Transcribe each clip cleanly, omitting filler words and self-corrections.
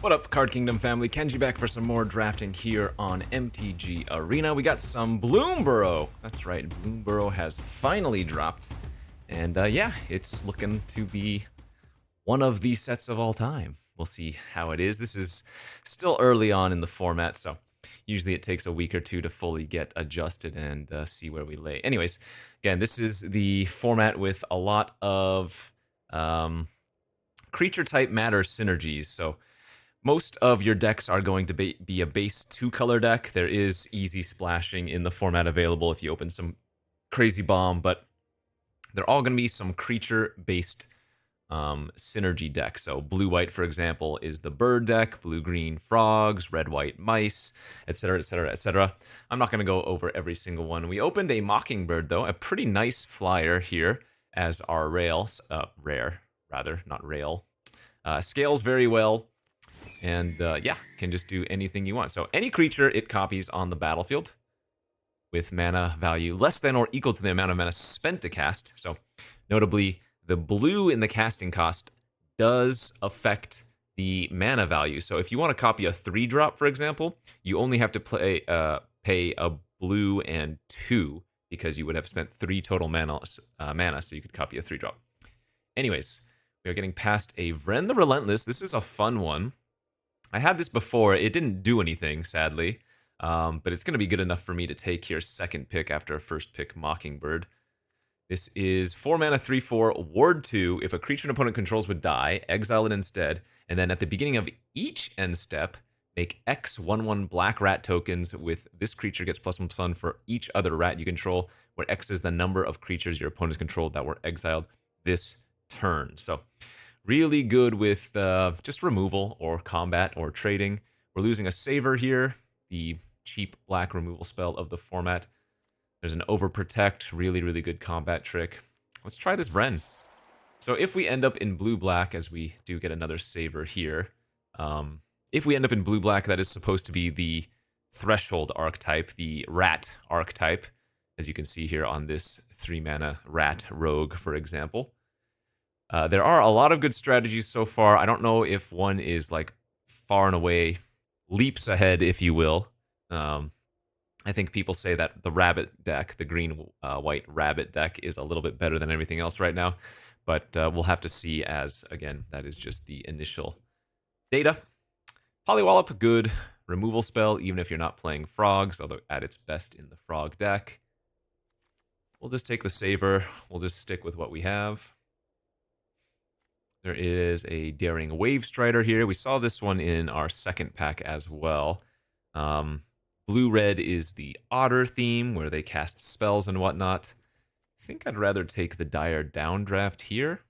What up, Card Kingdom family? Kenji back for some more drafting here on MTG Arena. We got some Bloomburrow. That's right, Bloomburrow has finally dropped. And yeah, it's looking to be one of the sets of all time. We'll see how it is. This is still early on in the format, so usually it takes a week or two to fully get adjusted and see where we lay. Anyways, again, this is the format with a lot of creature type matter synergies. So most of your decks are going to be a base 2-color deck. There is easy splashing in the format available if you open some crazy bomb, but they're all going to be some creature-based synergy decks. So blue-white, for example, is the bird deck, blue-green frogs, red-white mice, etc., etc., etc. I'm not going to go over every single one. We opened a Mockingbird, though, a pretty nice flyer here as our rail, not rail. Scales very well. And yeah, can just do anything you want. So any creature it copies on the battlefield with mana value less than or equal to the amount of mana spent to cast. So notably, the blue in the casting cost does affect the mana value. So if you want to copy a 3-drop, for example, you only have to pay a blue and 2 because you would have spent 3 total mana, so you could copy a 3-drop. Anyways, we are getting past a Vren the Relentless. This is a fun one. I had this before. It didn't do anything, sadly, but it's going to be good enough for me to take here second pick after a first pick Mockingbird. This is 4 mana, 3/4, ward 2. If a creature an opponent controls would die, exile it instead, and then at the beginning of each end step, make X 1/1 black rat tokens with this creature gets +1/+1 for each other rat you control, where X is the number of creatures your opponents controlled that were exiled this turn. So really good with just removal or combat or trading. We're losing a Saver here, the cheap black removal spell of the format. There's an Overprotect, really, really good combat trick. Let's try this Vren. So if we end up in blue-black, as we do get another Saver here, if we end up in blue-black, that is supposed to be the Threshold archetype, the Rat archetype, as you can see here on this 3-mana Rat Rogue, for example. There are a lot of good strategies so far. I don't know if one is like far and away leaps ahead, if you will. I think people say that the rabbit deck, the green-white rabbit deck, is a little bit better than everything else right now. But we'll have to see as, again, that is just the initial data. Polywallop, good removal spell, even if you're not playing frogs, although at its best in the frog deck. We'll just take the Saver. We'll just stick with what we have. There is a Daring Wave Strider here. We saw this one in our second pack as well. Blue-red is the Otter theme, where they cast spells and whatnot. I think I'd rather take the Dire Downdraft here.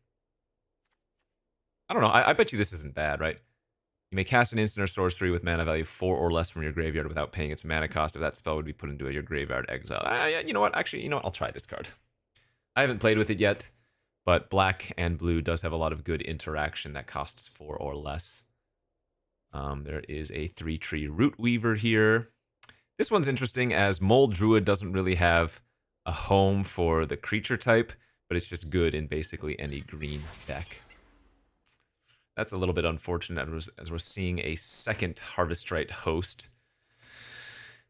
I don't know. I bet you this isn't bad, right? You may cast an instant or sorcery with mana value 4 or less from your graveyard without paying its mana cost if that spell would be put into your graveyard exile. You know what? Actually, you know what? I'll try this card. I haven't played with it yet. But black and blue does have a lot of good interaction that costs 4 or less. There is a 3-tree Root Weaver here. This one's interesting as Mold Druid doesn't really have a home for the creature type, but it's just good in basically any green deck. That's a little bit unfortunate as we're seeing a second Harvestrite Host.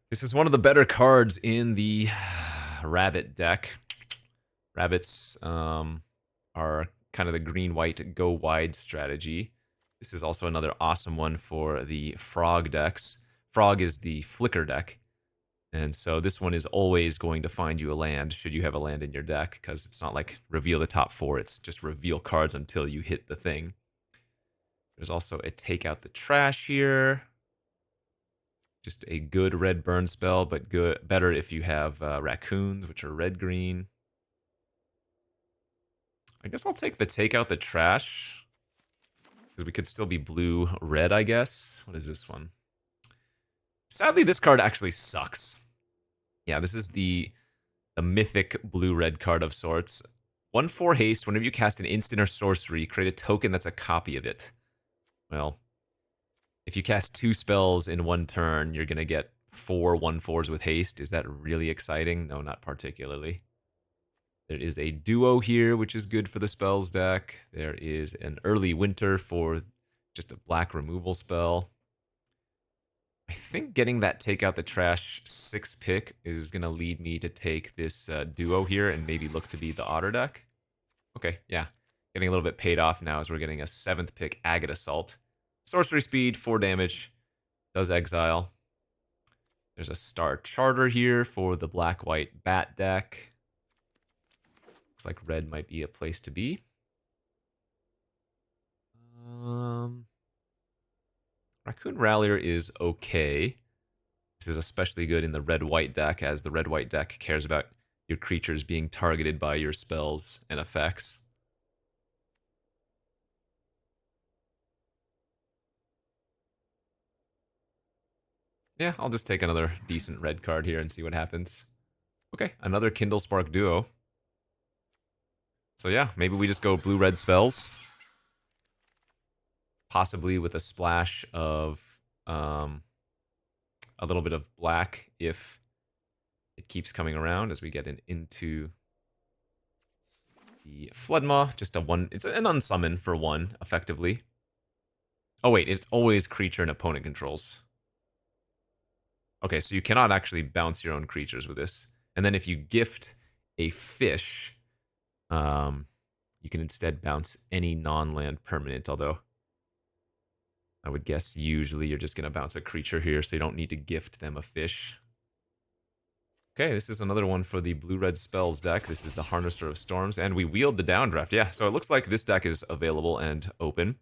This is one of the better cards in the Rabbit deck. Rabbits are kind of the green-white go-wide strategy. This is also another awesome one for the Frog decks. Frog is the Flicker deck, and so this one is always going to find you a land, should you have a land in your deck, because it's not like reveal the top 4, it's just reveal cards until you hit the thing. There's also a Take Out the Trash here. Just a good red burn spell, but better if you have raccoons, which are red-green. I guess I'll take the Trash, because we could still be blue-red, I guess. What is this one? Sadly, this card actually sucks. Yeah, this is the mythic blue-red card of sorts. 1/4 haste, whenever you cast an instant or sorcery, create a token that's a copy of it. Well, if you cast 2 spells in one turn, you're going to get 4 1/4s with haste. Is that really exciting? No, not particularly. There is a Duo here, which is good for the spells deck. There is an Early Winter for just a black removal spell. I think getting that take out the trash 6 pick is going to lead me to take this duo here and maybe look to be the otter deck. Okay, yeah. Getting a little bit paid off now as we're getting a 7th pick Agate Assault. Sorcery speed, 4 damage. Does exile. There's a Star Charter here for the black-white bat deck. Looks like red might be a place to be. Raccoon Rallier is okay. This is especially good in the red-white deck, as the red-white deck cares about your creatures being targeted by your spells and effects. Yeah, I'll just take another decent red card here and see what happens. Okay, another Kindle Spark Duo. So yeah, maybe we just go blue-red spells. Possibly with a splash of a little bit of black if it keeps coming around as we get into the Floodmaw. Just a one, it's an unsummon for 1, effectively. Oh wait, it's always creature and opponent controls. Okay, so you cannot actually bounce your own creatures with this. And then if you gift a fish, you can instead bounce any non-land permanent, although I would guess usually you're just going to bounce a creature here, so you don't need to gift them a fish. Okay, this is another one for the blue-red spells deck. This is the Harnesser of Storms, and we wield the downdraft. Yeah, so it looks like this deck is available and open.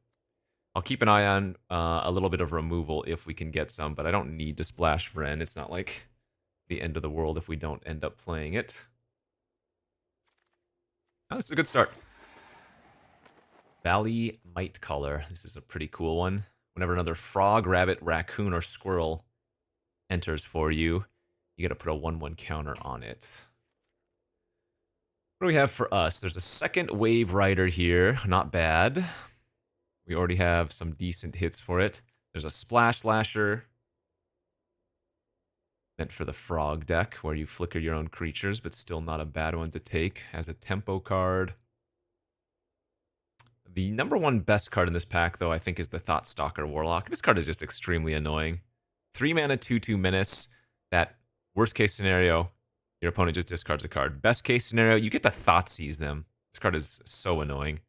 I'll keep an eye on a little bit of removal if we can get some, but I don't need to splash Vren. It's not like the end of the world if we don't end up playing it. Oh, this is a good start. Valley Might Color. This is a pretty cool one. Whenever another frog, rabbit, raccoon, or squirrel enters for you, you gotta put a 1/1 counter on it. What do we have for us? There's a second Wave Rider here. Not bad. We already have some decent hits for it. There's a Splash Lasher. Meant for the frog deck, where you flicker your own creatures, but still not a bad one to take as a tempo card. The number 1 best card in this pack, though, I think is the Thoughtstalker Warlock. This card is just extremely annoying. 3 mana, 2/2 menace. That worst case scenario, your opponent just discards a card. Best case scenario, you get to Thoughtseize them. This card is so annoying.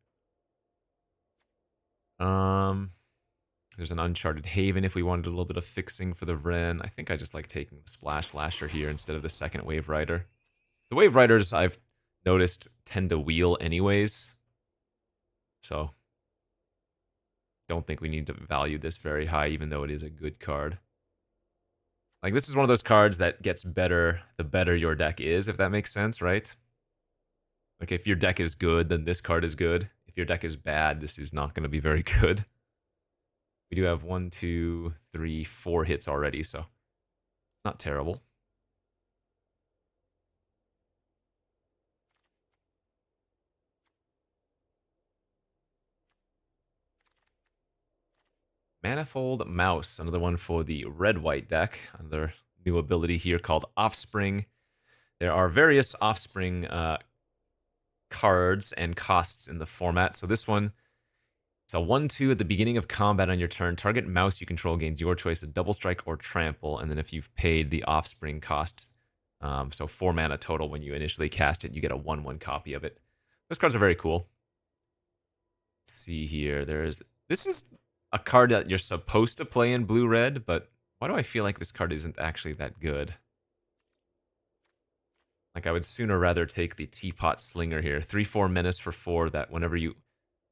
There's an Uncharted Haven if we wanted a little bit of fixing for the Vren. I think I just like taking the Splash Lasher here instead of the second Wave Rider. The Wave Riders, I've noticed, tend to wheel anyways. So, don't think we need to value this very high, even though it is a good card. Like, this is one of those cards that gets better the better your deck is, if that makes sense, right? Like, if your deck is good, then this card is good. If your deck is bad, this is not going to be very good. We do have 1, 2, 3, 4 hits already, so not terrible. Manifold Mouse, another one for the red-white deck. Another new ability here called Offspring. There are various Offspring cards and costs in the format. So this one, it's a 1/2 at the beginning of combat on your turn. Target mouse you control gains your choice of Double Strike or Trample. And then if you've paid the Offspring cost, so 4 mana total when you initially cast it, you get a 1/1 copy of it. Those cards are very cool. Let's see here. This is a card that you're supposed to play in blue-red, but why do I feel like this card isn't actually that good? Like, I would sooner rather take the Teapot Slinger here. 3/4 Menace for 4, that whenever you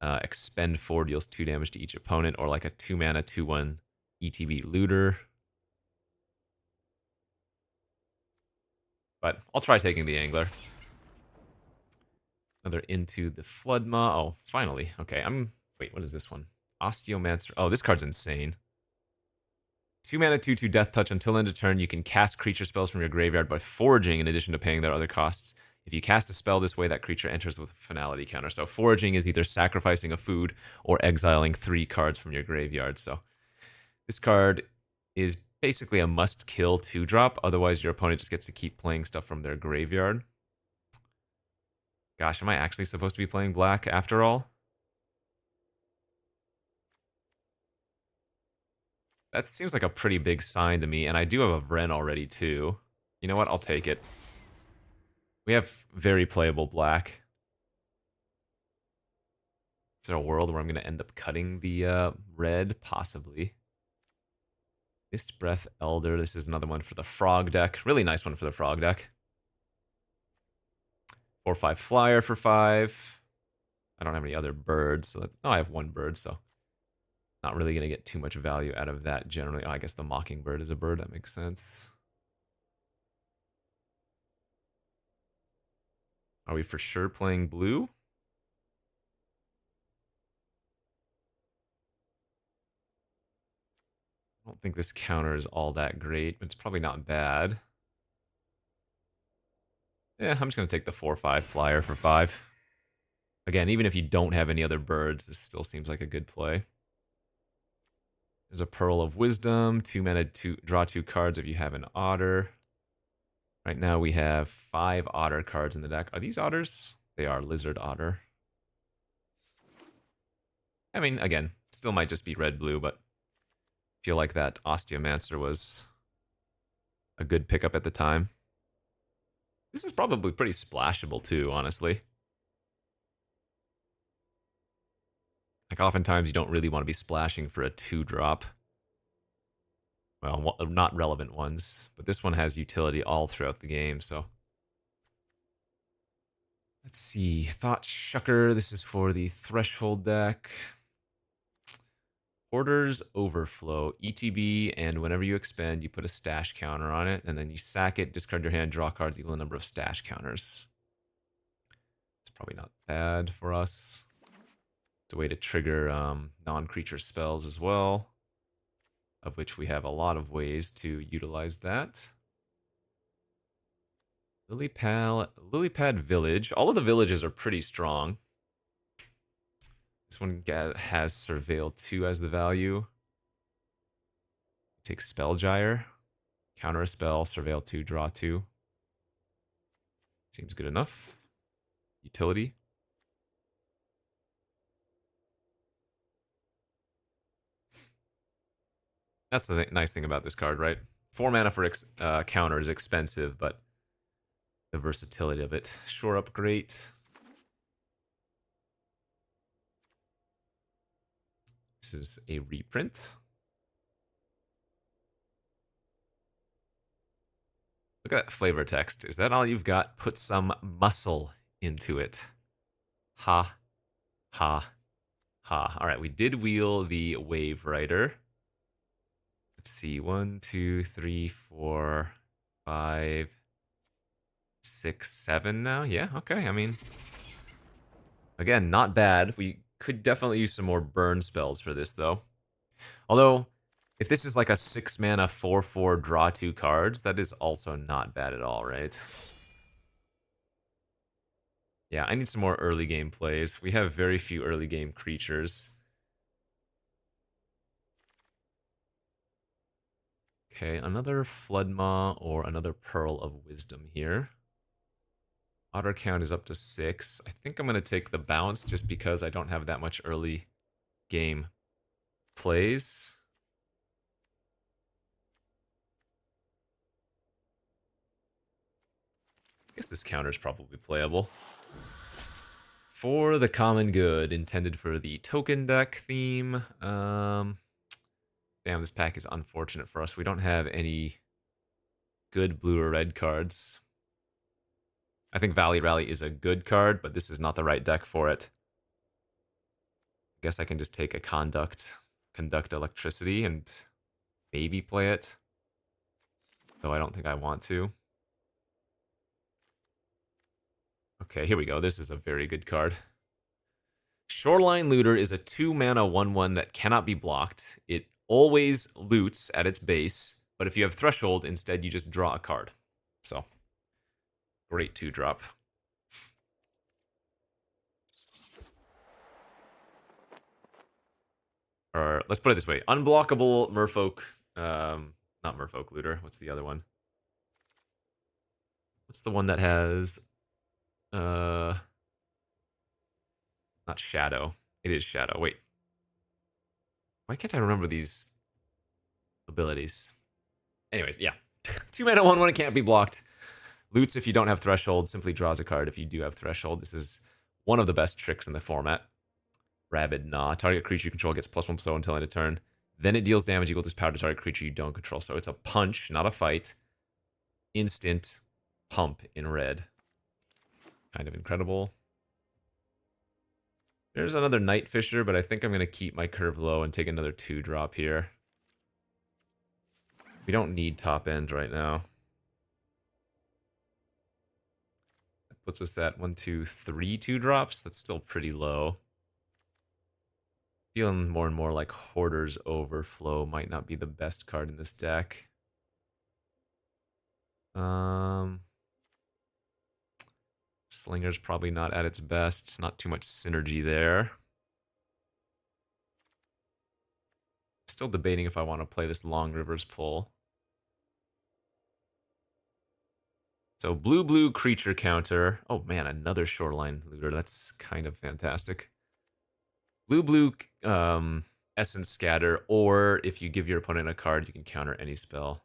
expend 4, deals 2 damage to each opponent, or like a 2 mana, 2/1 ETB Looter. But I'll try taking the Angler. Another Into the Floodmaw. Oh, finally. Okay, wait, what is this one? Osteomancer. Oh, this card's insane. 2 mana, 2/2 Death Touch. Until end of turn, you can cast creature spells from your graveyard by foraging in addition to paying their other costs. If you cast a spell this way, that creature enters with a finality counter. So foraging is either sacrificing a food or exiling 3 cards from your graveyard. So this card is basically a must-kill 2-drop. Otherwise, your opponent just gets to keep playing stuff from their graveyard. Gosh, am I actually supposed to be playing black after all? That seems like a pretty big sign to me, and I do have a Vren already, too. You know what? I'll take it. We have very playable black. Is there a world where I'm going to end up cutting the red? Possibly. Mist Breath Elder. This is another one for the frog deck. Really nice one for the frog deck. 4/5 flyer for 5. I don't have any other birds. So I have one bird, so not really going to get too much value out of that generally. Oh, I guess the Mockingbird is a bird. That makes sense. Are we for sure playing blue? I don't think this counter is all that great, but it's probably not bad. Yeah, I'm just going to take the 4/5 flyer for 5. Again, even if you don't have any other birds, this still seems like a good play. There's a Pearl of Wisdom, 2 mana, draw 2 cards if you have an Otter. Right now we have 5 Otter cards in the deck. Are these Otters? They are. Lizard Otter. I mean, again, still might just be red-blue, but I feel like that Osteomancer was a good pickup at the time. This is probably pretty splashable too, honestly. Like, oftentimes you don't really want to be splashing for a 2-drop. Well, not relevant ones, but this one has utility all throughout the game, so. Let's see. Thought Shucker. This is for the Threshold deck. Hoarder's Overflow. ETB, and whenever you expend, you put a stash counter on it, and then you sack it, discard your hand, draw cards equal the number of stash counters. It's probably not bad for us. It's a way to trigger non-creature spells as well, of which we have a lot of ways to utilize that. Lilypad Village. All of the villages are pretty strong. This one has Surveil 2 as the value. Take Spellgyre. Counter a spell, Surveil 2, draw 2. Seems good enough. Utility. That's the nice thing about this card, right? 4 mana for counter is expensive, but the versatility of it. Shore Up, great. This is a reprint. Look at that flavor text. Is that all you've got? Put some muscle into it. Ha. Ha. Ha. All right, we did wheel the Wave Rider. Let's see. 1, 2, 3, 4, 5, 6, 7 now. Yeah, okay. I mean, again, not bad. We could definitely use some more burn spells for this, though. Although, if this is like a 6 mana 4/4 draw 2 cards, that is also not bad at all, right? Yeah, I need some more early game plays. We have very few early game creatures. Okay, another Floodmaw or another Pearl of Wisdom here. Otter count is up to 6. I think I'm going to take the bounce just because I don't have that much early game plays. I guess this counter is probably playable. For the common good, intended for the token deck theme. Damn, this pack is unfortunate for us. We don't have any good blue or red cards. I think Valley Rally is a good card, but this is not the right deck for it. I guess I can just take a Conduct Electricity, and maybe play it. Though I don't think I want to. Okay, here we go. This is a very good card. Shoreline Looter is a 2 mana 1/1 that cannot be blocked. It always loots at its base, but if you have Threshold, instead you just draw a card. So, great 2-drop. Or let's put it this way: unblockable Merfolk. Not Merfolk Looter. What's the other one? What's the one that has? Not Shadow. It is Shadow. Wait. Why can't I remember these abilities. Anyways, yeah. 2 mana, 1/1, it can't be blocked. Loots if you don't have Threshold, simply draws a card if you do have Threshold. This is one of the best tricks in the format. Rabid Gnaw. Target creature you control gets +1/+0 until end of turn. Then it deals damage equal to its power to target creature you don't control. So it's a punch, not a fight. Instant pump in red. Kind of incredible. There's another Night Fisher, but I think I'm going to keep my curve low and take another 2-drop here. We don't need top end right now. That puts us at 1, 2, 3 2-drops. That's still pretty low. Feeling more and more like Hoarder's Overflow might not be the best card in this deck. Slinger's probably not at its best. Not too much synergy there. Still debating if I want to play this Long Rivers pull. So blue creature counter. Oh man, another Shoreline Looter. That's kind of fantastic. Blue Essence Scatter, or if you give your opponent a card, you can counter any spell.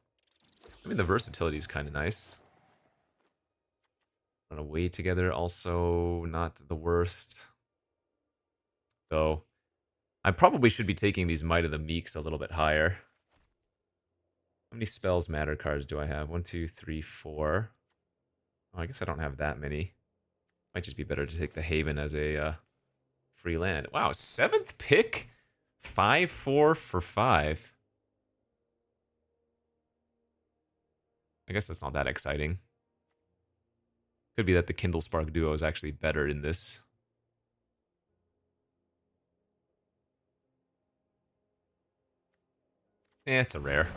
I mean, the versatility is kind of nice. Run away together, also not the worst. Though, I probably should be taking these Might of the Meeks a little bit higher. How many Spells Matter cards do I have? 1, 2, 3, 4. Oh, I guess I don't have that many. Might just be better to take the Haven as a free land. Wow, 7th pick? 5/4 for 5. I guess that's not that exciting. Could be that the Kindle Spark duo is actually better in this. It's a rare.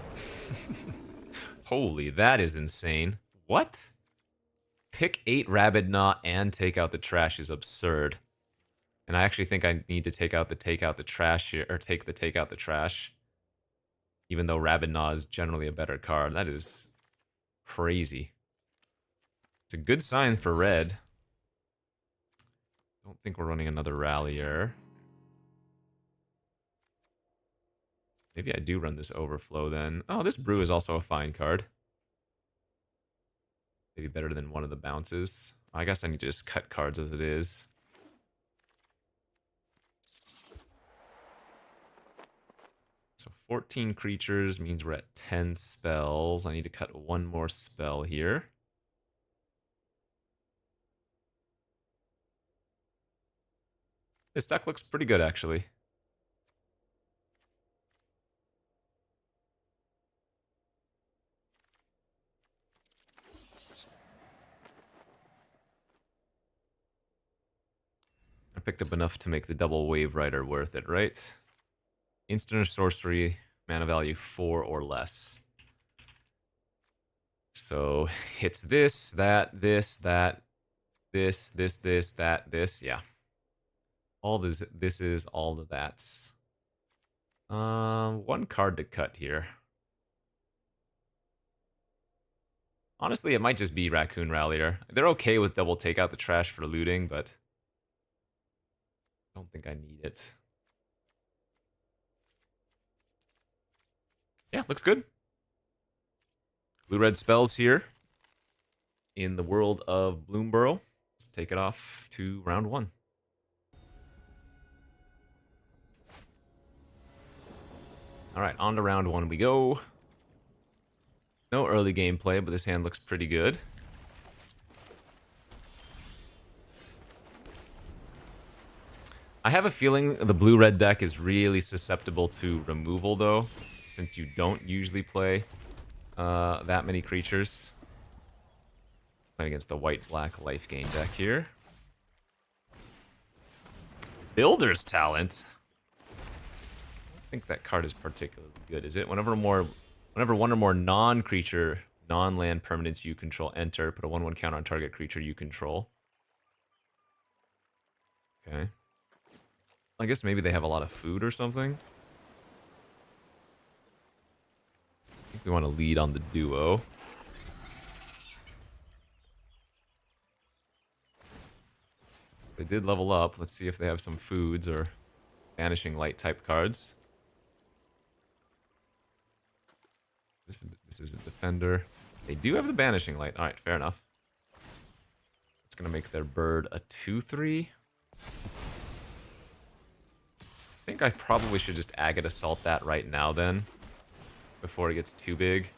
Holy, that is insane. What? Pick 8 Rabid Gnaw and take out the trash is absurd. And I actually think I need to take out the trash here, or take out the trash. Even though Rabid Gnaw is generally a better card. That is crazy. It's a good sign for red. Don't think we're running another Rallier. Maybe I do run this Overflow then. Oh, this Brew is also a fine card. Maybe better than one of the bounces. I guess I need to just cut cards as it is. So 14 creatures means we're at 10 spells. I need to cut one more spell here. This deck looks pretty good, actually. I picked up enough to make the double Wave Rider worth it, right? Instant or sorcery, mana value 4 or less. So it's this, that, this, that, this, that, this, yeah. All this is all the that's. One card to cut here. Honestly, it might just be Raccoon Rallier. They're okay with double take out the trash for looting, but I don't think I need it. Yeah, looks good. Blue-red spells here in the world of Bloomburrow. Let's take it off to round 1. Alright, on to round 1 we go. No early gameplay, but this hand looks pretty good. I have a feeling the blue-red deck is really susceptible to removal, though, since you don't usually play that many creatures. Playing against the white-black life gain deck here. Builder's Talent. I think that card is particularly good, is it? Whenever one or more non-creature, non-land permanents you control enter, put a 1/1 counter on target creature you control. Okay. I guess maybe they have a lot of food or something. I think we want to lead on the duo. They did level up. Let's see if they have some foods or Vanishing Light type cards. This is a defender. They do have the banishing light. All right, fair enough. It's gonna make their bird a 2/3. I think I probably should just Agate Assault that right now then, before it gets too big.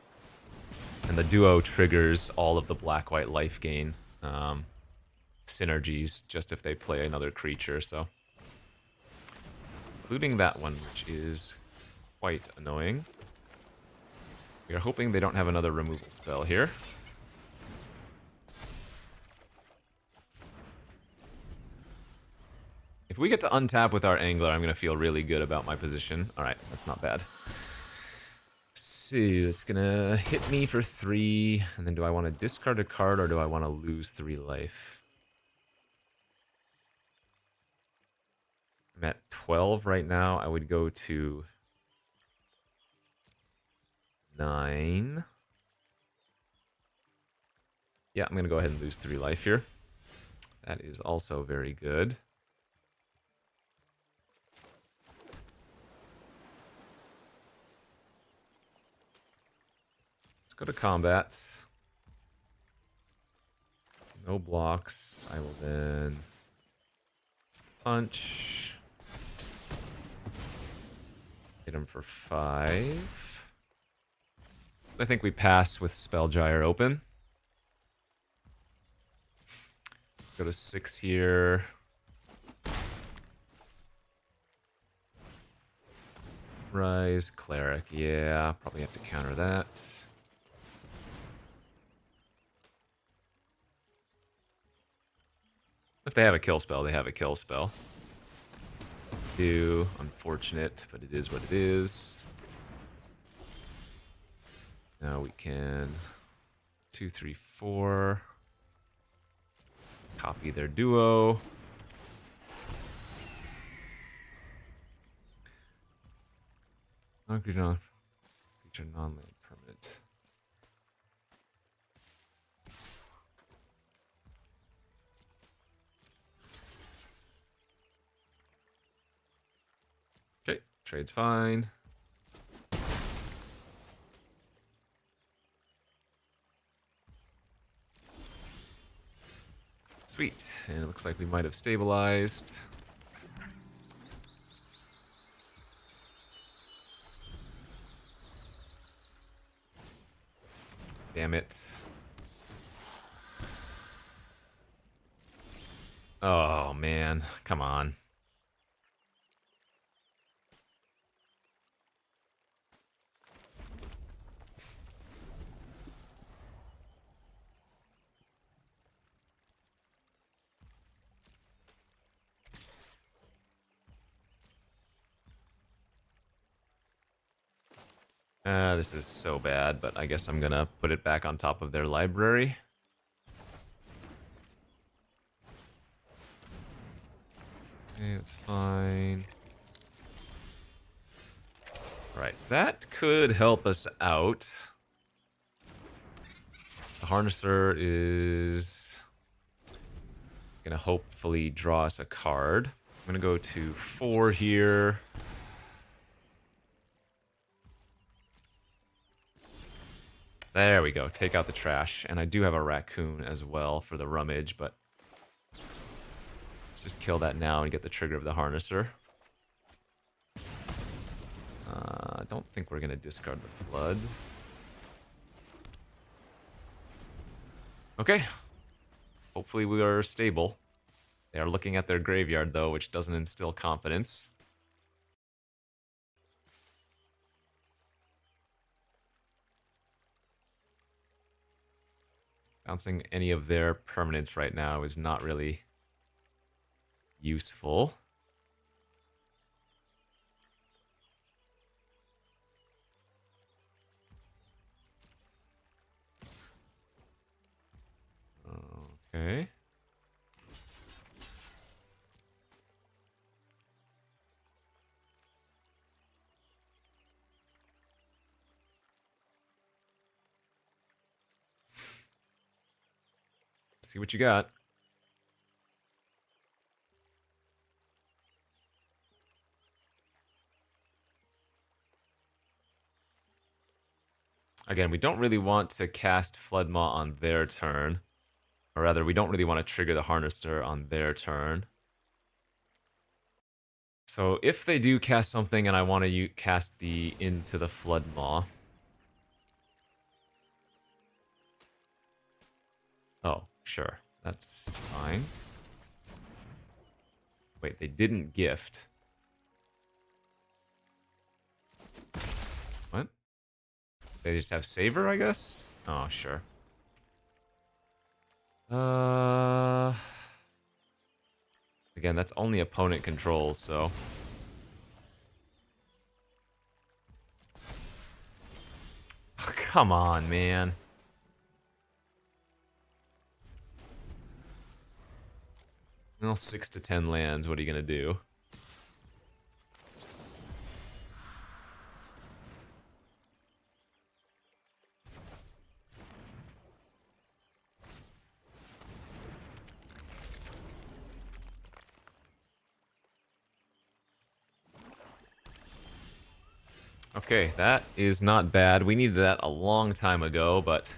And the duo triggers all of the black-white life gain synergies just if they play another creature, so. Including that one, which is quite annoying. We are hoping they don't have another removal spell here. If we get to untap with our Angler, I'm going to feel really good about my position. Alright, that's not bad. So, it's going to hit me for 3, and then do I want to discard a card or do I want to lose 3 life? I'm at 12 right now. I would go to 9. Yeah, I'm going to go ahead and lose 3 life here. That is also very good. Let's go to combat. No blocks. I will then punch. Hit him for 5. I think we pass with Spellgyre open. Go to 6 here. Rise, Cleric. Yeah, probably have to counter that. If they have a kill spell, they have a kill spell. Do. Unfortunate, but it is what it is. Now we can 2, 3, 4. Copy their duo. Creature non-land permanent. Okay, trade's fine. Sweet, and it looks like we might have stabilized. Damn it. Oh, man. Come on. This is so bad, but I guess I'm gonna put it back on top of their library. Okay, that's fine. Right, that could help us out. The Harnesser is gonna hopefully draw us a card. I'm gonna go to 4 here. There we go, take out the trash. And I do have a raccoon as well for the rummage, but let's just kill that now and get the trigger of the Harnesser. I don't think we're gonna discard the Flood. Okay. Hopefully we are stable. They are looking at their graveyard though, which doesn't instill confidence. Bouncing any of their permanents right now is not really useful. Okay. See what you got. Again, we don't really want to cast Floodmaw on their turn. Or rather, we don't really want to trigger the Harnester on their turn. So if they do cast something and I want to cast the into the Floodmaw. Oh, sure. That's fine. Wait, they didn't gift. What? They just have Saver, I guess? Oh, sure. Again, that's only opponent control, so... Oh, come on, man. Well, 6 to 10 lands, what are you gonna do? Okay, that is not bad. We needed that a long time ago, but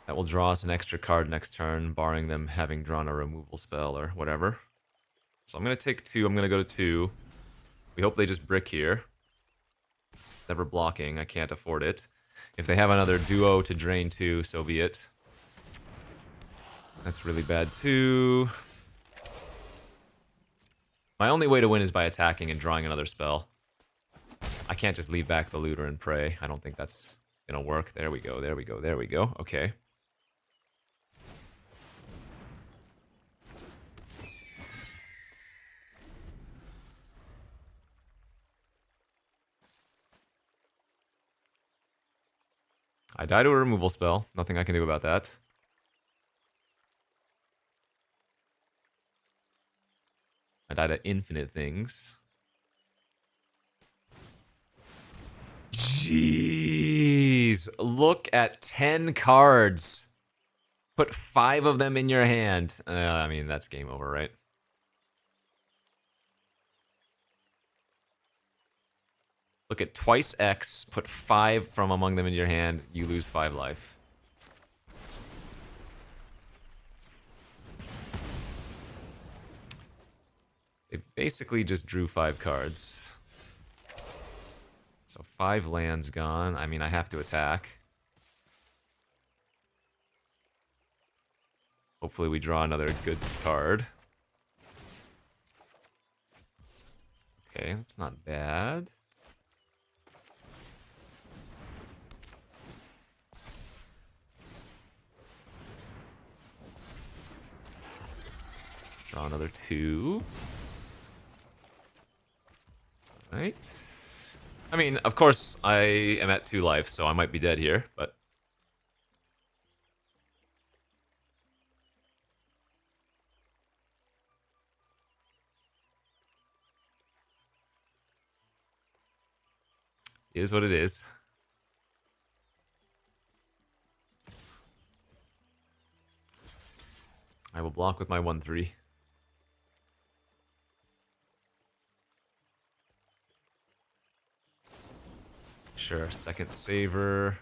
that will draw us an extra card next turn, barring them having drawn a removal spell or whatever. So I'm going to take 2. I'm going to go to 2. We hope they just brick here. Never blocking. I can't afford it. If they have another duo to drain 2, so be it. That's really bad too. My only way to win is by attacking and drawing another spell. I can't just leave back the looter and pray. I don't think that's gonna work. There we go, there we go, there we go. Okay. I die to a removal spell. Nothing I can do about that. I die to infinite things. Jeez, look at 10 cards. Put 5 of them in your hand. I mean, that's game over, right? Look at twice X, put 5 from among them in your hand, you lose 5 life. They basically just drew 5 cards. So 5 lands gone. I mean, I have to attack. Hopefully we draw another good card. Okay, that's not bad. Draw another 2. Right. I mean, of course, I am at 2 life, so I might be dead here, but... It is what it is. I will block with my 1/3. Sure, second saver.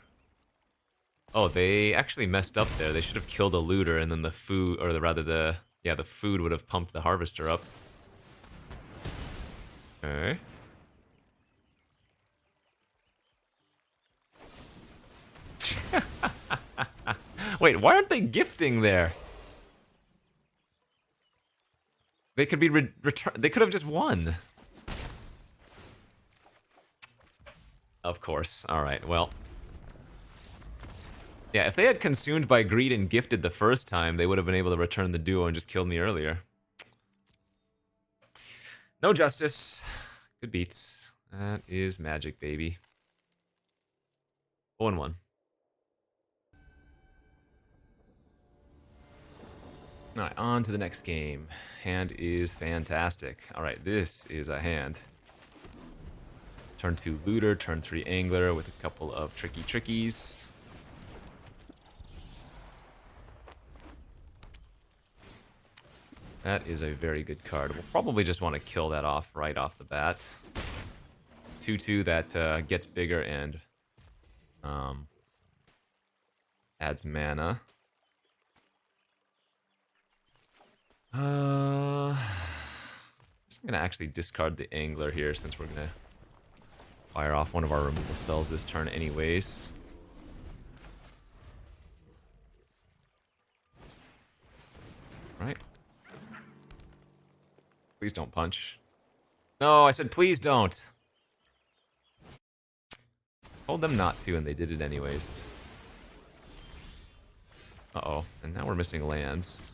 Oh, they actually messed up there. They should have killed a looter and then the food, or rather the food would have pumped the harvester up. Okay. Wait, why aren't they gifting there? They could be they could have just won. Of course. All right. Well. Yeah, if they had consumed by greed and gifted the first time, they would have been able to return the duo and just killed me earlier. No justice. Good beats. That is magic, baby. 0-1. Alright, on to the next game. Hand is fantastic. Alright, this is a hand. Turn 2 looter, turn 3 angler with a couple of tricky trickies. That is a very good card. We'll probably just want to kill that off right off the bat. 2/2 that gets bigger and Adds mana. I'm gonna actually discard the angler here since we're gonna fire off one of our removal spells this turn anyways. Right. Please don't punch. No, I said please don't. Told them not to, and they did it anyways. Uh-oh, and now we're missing lands.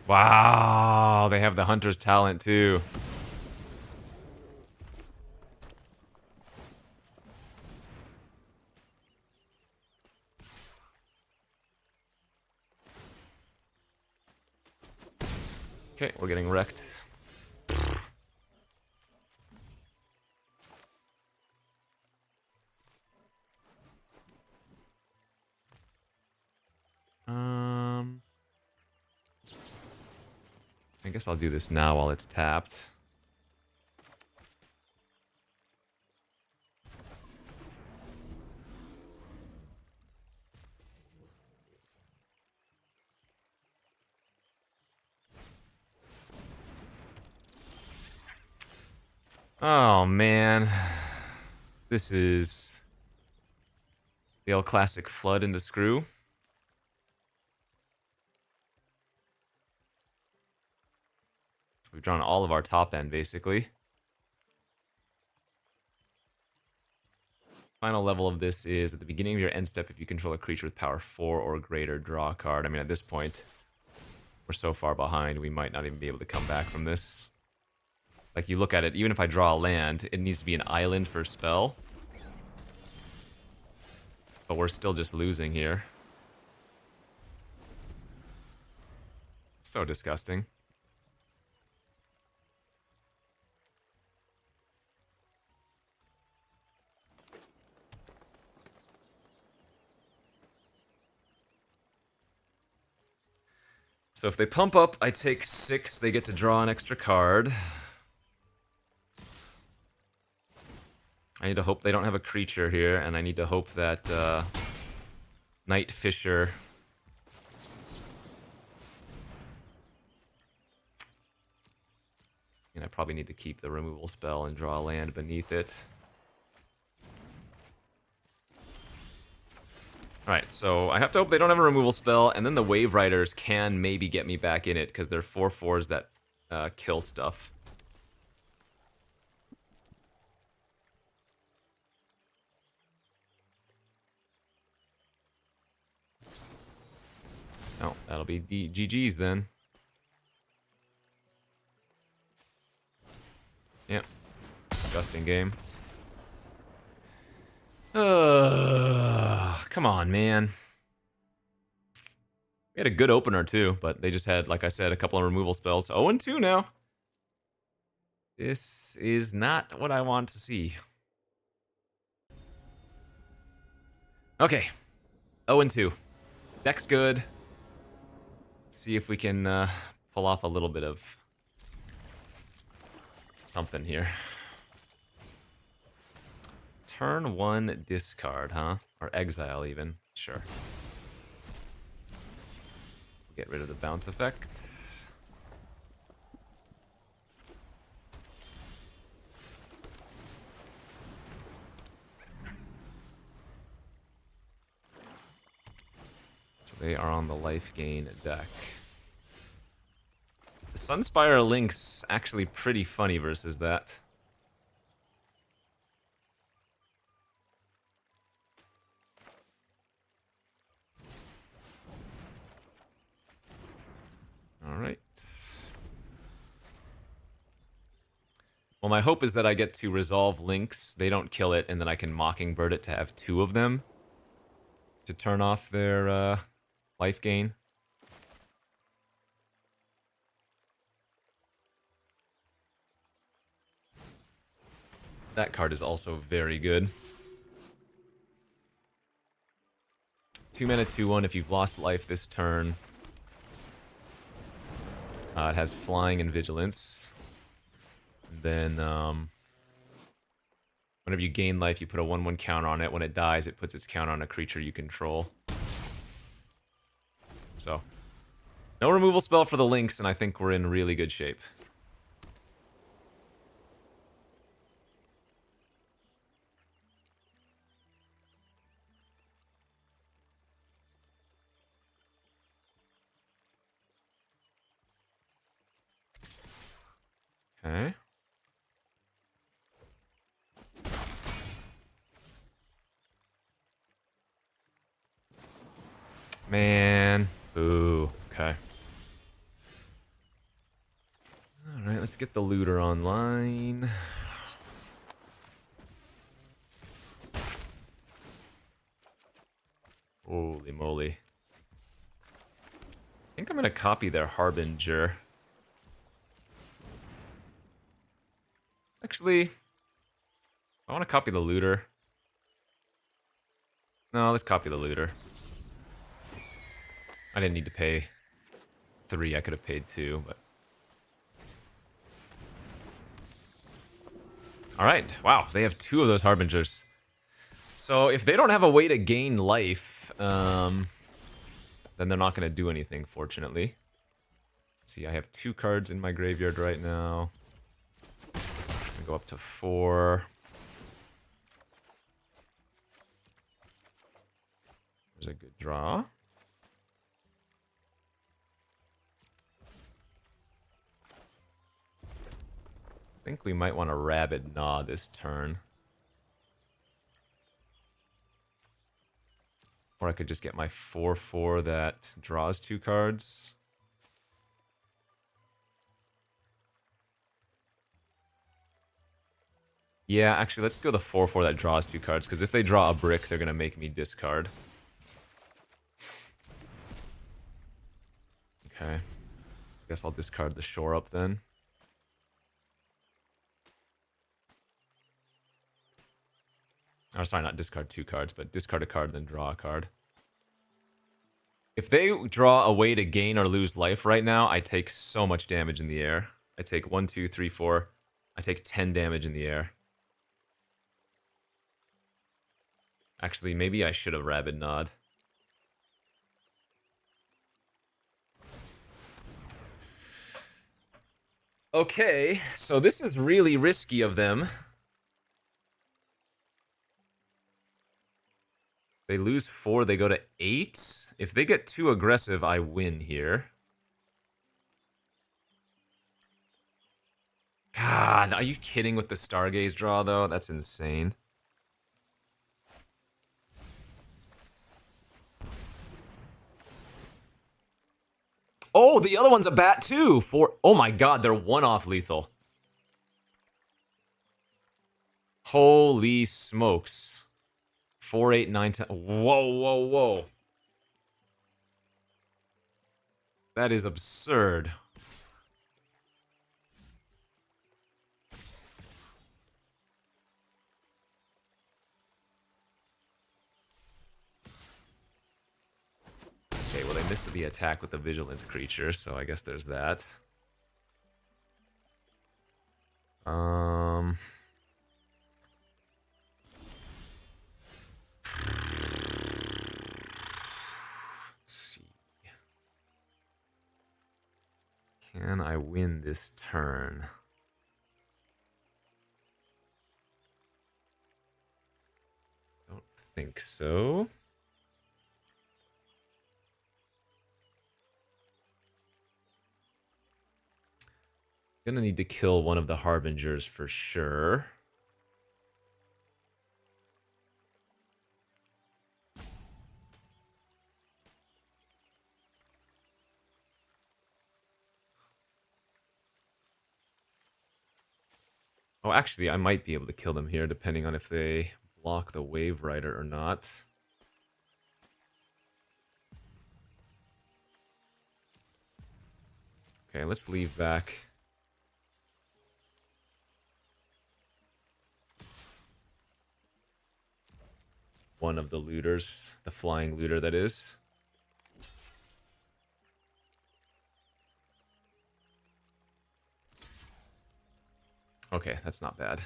Wow, they have the hunter's talent too. Okay, we're getting wrecked. I guess I'll do this now while it's tapped. Oh man, this is the old classic flood into screw. We've drawn all of our top end basically. Final level of this is at the beginning of your end step. If you control a creature with power 4 or greater, draw a card. I mean, at this point, we're so far behind, we might not even be able to come back from this. Like, you look at it, even if I draw a land, it needs to be an island for spell. But we're still just losing here. So disgusting. So if they pump up, I take 6, they get to draw an extra card. I need to hope they don't have a creature here, and I need to hope that Night Fisher... And I probably need to keep the removal spell and draw a land beneath it. Alright, so I have to hope they don't have a removal spell, and then the Wave Riders can maybe get me back in it, because they're 4/4s that kill stuff. Oh, that'll be GG's then. Yep. Disgusting game. Come on, man. We had a good opener, too, but they just had, like I said, a couple of removal spells. 0-2 now. This is not what I want to see. Okay. 0-2. Deck's good. Let's see if we can pull off a little bit of something here. Turn 1 discard, huh? Or exile, even. Sure. Get rid of the bounce effect. So they are on the life gain deck. The Sunspire Link's actually pretty funny versus that. Alright. Well, my hope is that I get to resolve links, they don't kill it, and then I can Mockingbird it to have 2 of them to turn off their life gain. That card is also very good. 2 mana, 2/1. If you've lost life this turn, it has flying and vigilance. And then, whenever you gain life, you put a 1/1 counter on it. When it dies, it puts its counter on a creature you control. So, no removal spell for the Lynx, and I think we're in really good shape. Okay. Man. Ooh. Okay. Alright, let's get the looter online. Holy moly. I think I'm gonna copy their Harbinger. Actually, I want to copy the looter. No, let's copy the looter. I didn't need to pay 3, I could have paid 2, but... Alright, wow, they have 2 of those Harbingers. So if they don't have a way to gain life, then they're not going to do anything, fortunately. See, I have 2 cards in my graveyard right now. I'm going to go up to 4. There's a good draw. I think we might want to Rabid Gnaw this turn. Or I could just get my 4/4 that draws 2 cards. Yeah, actually, let's go the 4/4 that draws 2 cards, because if they draw a brick, they're going to make me discard. Okay. Guess I'll discard the Shore Up then. Oh, sorry, not discard 2 cards, but discard a card, then draw a card. If they draw a way to gain or lose life right now, I take so much damage in the air. I take 1, 2, 3, 4. I take 10 damage in the air. Actually, maybe I should have Rabid Gnawed. Okay, so this is really risky of them. They lose 4, they go to 8. If they get too aggressive, I win here. God, are you kidding with the Stargaze draw, though? That's insane. Oh, the other one's a bat, too! Oh my god, they're 1-off lethal. Holy smokes. 4, 8, 9, 10. Whoa, whoa, whoa. That is absurd. Okay, well, they missed the attack with the Vigilance creature, so I guess there's that. Can I win this turn? Don't think so. Gonna need to kill one of the Harbingers for sure. Oh, actually, I might be able to kill them here, depending on if they block the Wave Rider or not. Okay, let's leave back. one of the looters, the flying looter that is. Okay, that's not bad.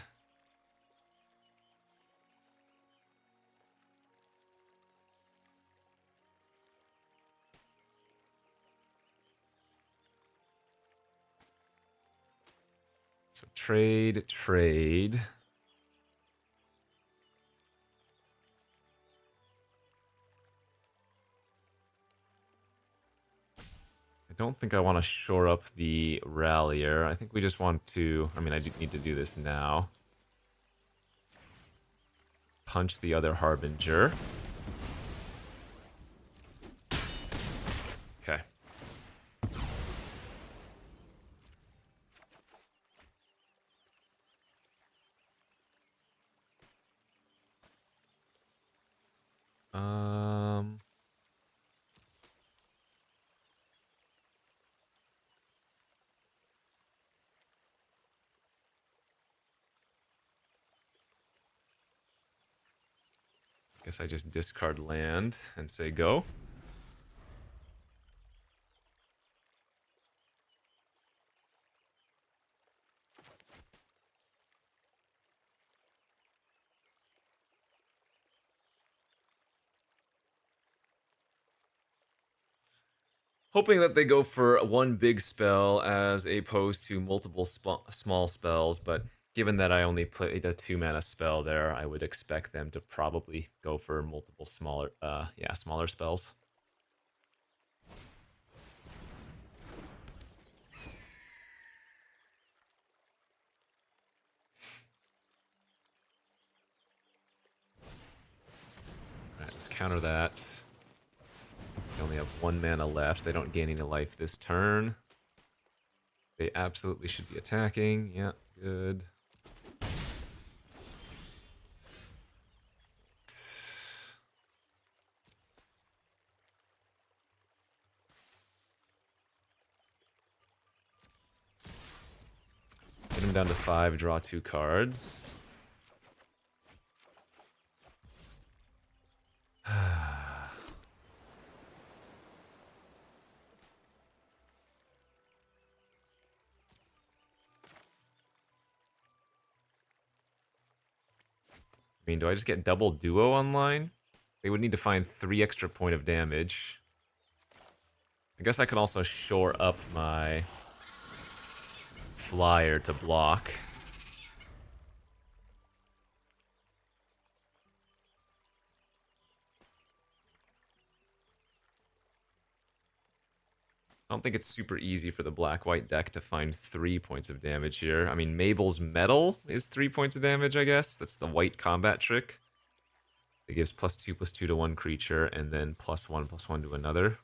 So trade. I don't think I want to shore up the rallier. I think we just want to... I mean, I do need to do this now. Punch the other harbinger. Okay. Guess I just discard land and say go. Hoping that they go for one big spell as opposed to multiple small spells, but given that I only played a 2-mana spell there, I would expect them to probably go for multiple smaller spells. Alright, let's counter that. They only have 1 mana left. They don't gain any life this turn. They absolutely should be attacking. Yeah, good. Get him down to 5, draw 2 cards. I mean, do I just get double duo online? They would need to find 3 extra point of damage. I guess I can also shore up my flyer to block. I don't think it's super easy for the black-white deck to find 3 points of damage here. I mean, Mabel's Metal is 3 points of damage, I guess. That's the white combat trick. It gives +2/+2 to one creature, and then +1/+1 to another.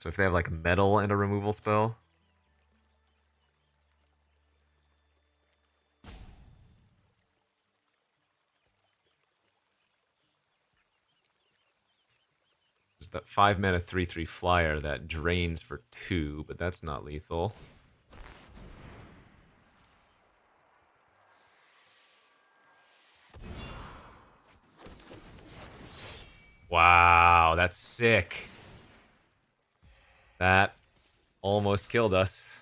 So if they have, like, Metal and a removal spell... There's that 5 mana 3/3 flyer that drains for 2, but that's not lethal. Wow, that's sick. That almost killed us.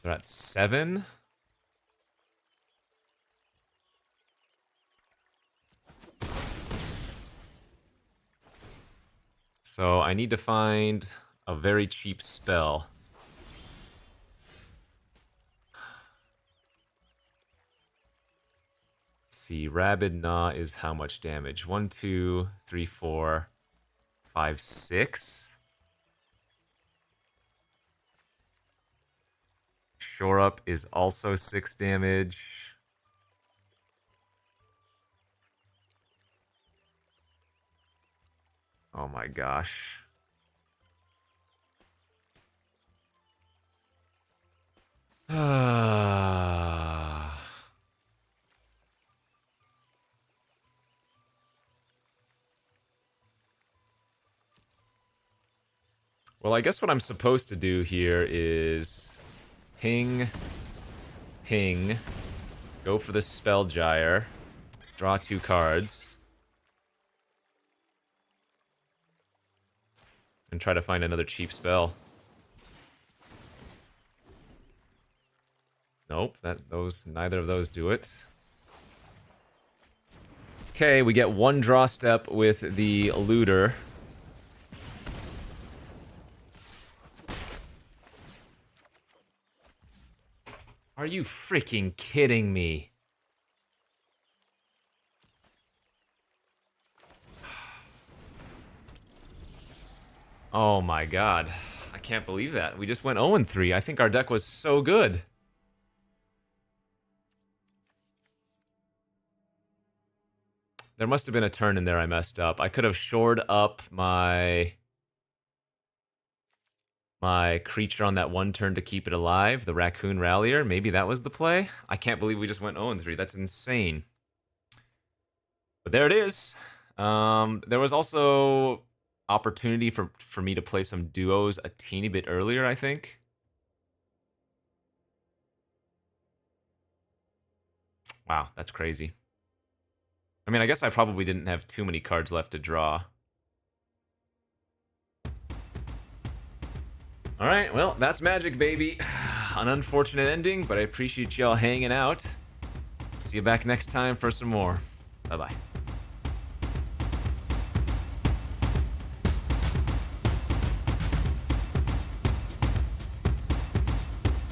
They're at 7. So I need to find a very cheap spell. Let's see, Rabid Gnaw is how much damage? 1, 2, 3, 4, 5, 6. Shore Up is also 6 damage. Oh my gosh. Well, I guess what I'm supposed to do here is ping, ping, go for the Spell Gyre, draw 2 cards, and try to find another cheap spell. Nope, neither of those do it. Okay, we get 1 draw step with the Looter. Are you freaking kidding me? Oh my god. I can't believe that. We just went 0-3. I think our deck was so good. There must have been a turn in there I messed up. I could have shored up my creature on that 1 turn to keep it alive, the Raccoon Rallier. Maybe that was the play? I can't believe we just went 0-3. That's insane. But there it is. There was also opportunity for me to play some duos a teeny bit earlier, I think. Wow, that's crazy. I mean, I guess I probably didn't have too many cards left to draw. Alright, well, that's Magic, baby. An unfortunate ending, but I appreciate y'all hanging out. See you back next time for some more. Bye-bye.